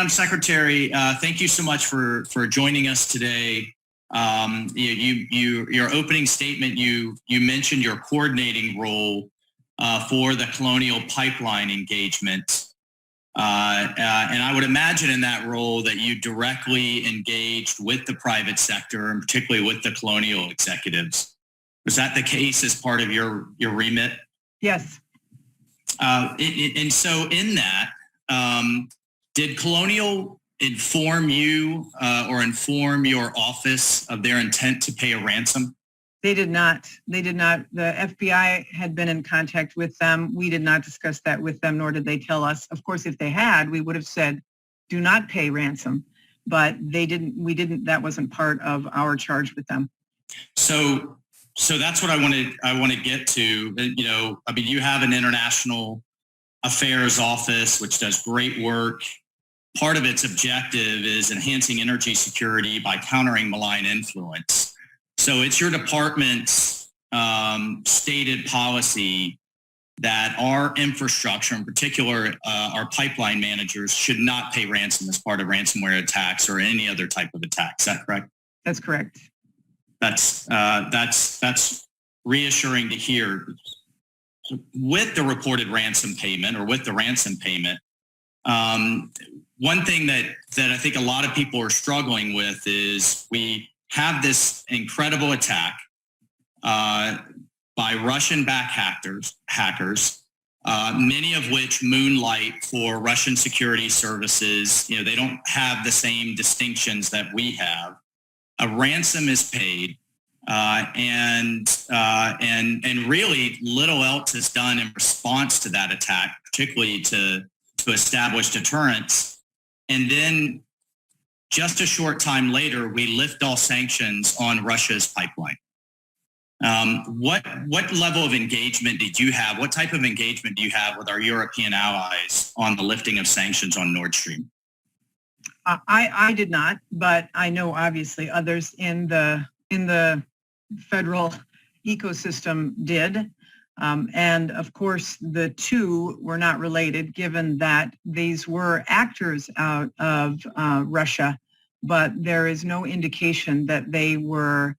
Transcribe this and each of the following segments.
Madam Secretary, thank you so much for joining us today. Your opening statement, you mentioned your coordinating role for the Colonial Pipeline engagement. And I would imagine in that role that you directly engaged with the private sector and particularly with the Colonial executives. Was that the case as part of your remit? Yes. And so in that, did Colonial inform you or inform your office of their intent to pay a ransom? They did not. They did not. The FBI had been in contact with them. We did not discuss that with them, nor did they tell us. Of course, if they had, we would have said, do not pay ransom. But they didn't. We didn't. That wasn't part of our charge with them. So that's what I want to get to. You know, I mean, you have an international affairs office which does great work. Part of its objective is enhancing energy security by countering malign influence. So it's your department's stated policy that our infrastructure, in particular our pipeline managers, should not pay ransom as part of ransomware attacks or any other type of attack. Is that correct? That's correct. That's reassuring to hear. With the reported ransom payment or with the ransom payment, one thing that I think a lot of people are struggling with is we have this incredible attack by Russian-backed hackers, many of which moonlight for Russian security services. You know, they don't have the same distinctions that we have. A ransom is paid, and really little else is done in response to that attack, particularly to establish deterrence. And then just a short time later, we lift all sanctions on Russia's pipeline. What level of engagement did you have? What type of engagement do you have with our European allies on the lifting of sanctions on Nord Stream? I did not, but I know obviously others in the federal ecosystem did. And of course, the two were not related, given that these were actors out of Russia, but there is no indication that they were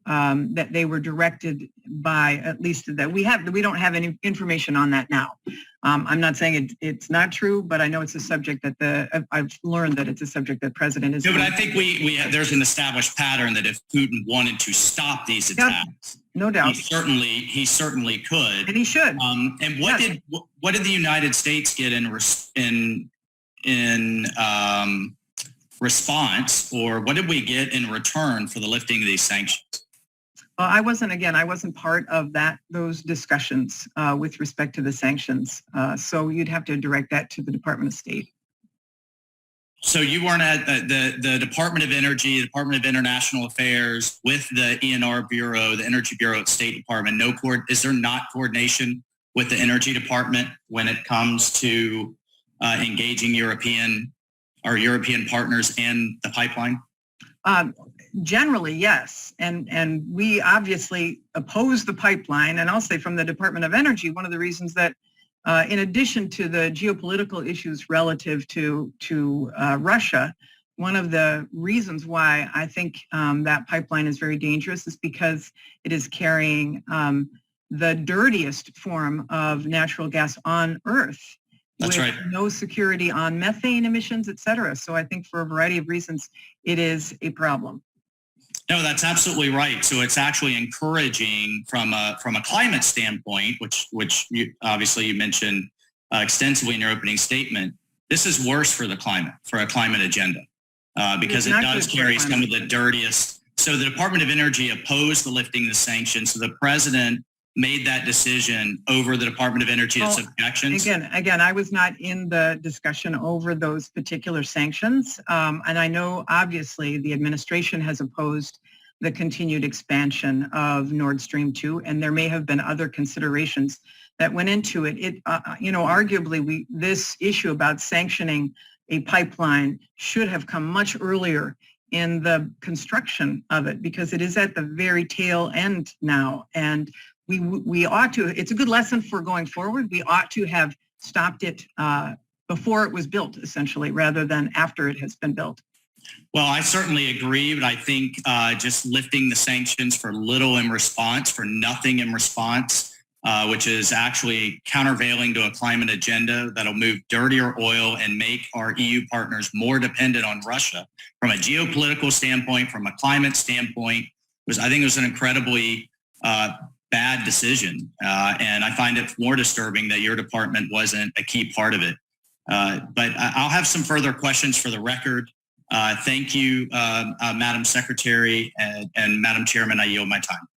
directed by, at least that we don't have any information on that now. I'm not saying it's not true, but I know it's a subject that I've learned that it's a subject that President is. No, but I think there's an established pattern that if Putin wanted to stop these attacks, no doubt, he certainly could, and he should. And what did the United States get in response, or what did we get in return for the lifting of these sanctions? Well, I wasn't part of those discussions with respect to the sanctions. So you'd have to direct that to the Department of State. So you weren't at the Department of Energy, the Department of International Affairs with the ENR Bureau, the Energy Bureau at State Department. Is there not coordination with the Energy Department when it comes to engaging our European partners and the pipeline? Generally, yes. And we obviously oppose the pipeline. And I'll say from the Department of Energy, one of the reasons that in addition to the geopolitical issues relative to Russia, one of the reasons why I think that pipeline is very dangerous is because it is carrying the dirtiest form of natural gas on Earth. That's with right. No security on methane emissions, et cetera. So I think for a variety of reasons, it is a problem. No, that's absolutely right. So it's actually encouraging from a climate standpoint, which you mentioned extensively in your opening statement. This is worse for the climate, for a climate agenda, because it does carry some of the dirtiest. So the Department of Energy opposed the lifting of the sanctions. So the president made that decision over the Department of Energy's objections. Again, I was not in the discussion over those particular sanctions. And I know, obviously, the administration has opposed the continued expansion of Nord Stream 2, and there may have been other considerations that went into it. Arguably, this issue about sanctioning a pipeline should have come much earlier in the construction of it, because it is at the very tail end now. And we ought to, it's a good lesson for going forward. We ought to have stopped it before it was built, essentially, rather than after it has been built. Well, I certainly agree, but I think just lifting the sanctions for little in response, for nothing in response, which is actually countervailing to a climate agenda that'll move dirtier oil and make our EU partners more dependent on Russia from a geopolitical standpoint, from a climate standpoint, I think it was an incredibly bad decision. And I find it more disturbing that your department wasn't a key part of it. But I'll have some further questions for the record. Thank you, Madam Secretary and Madam Chairman. I yield my time.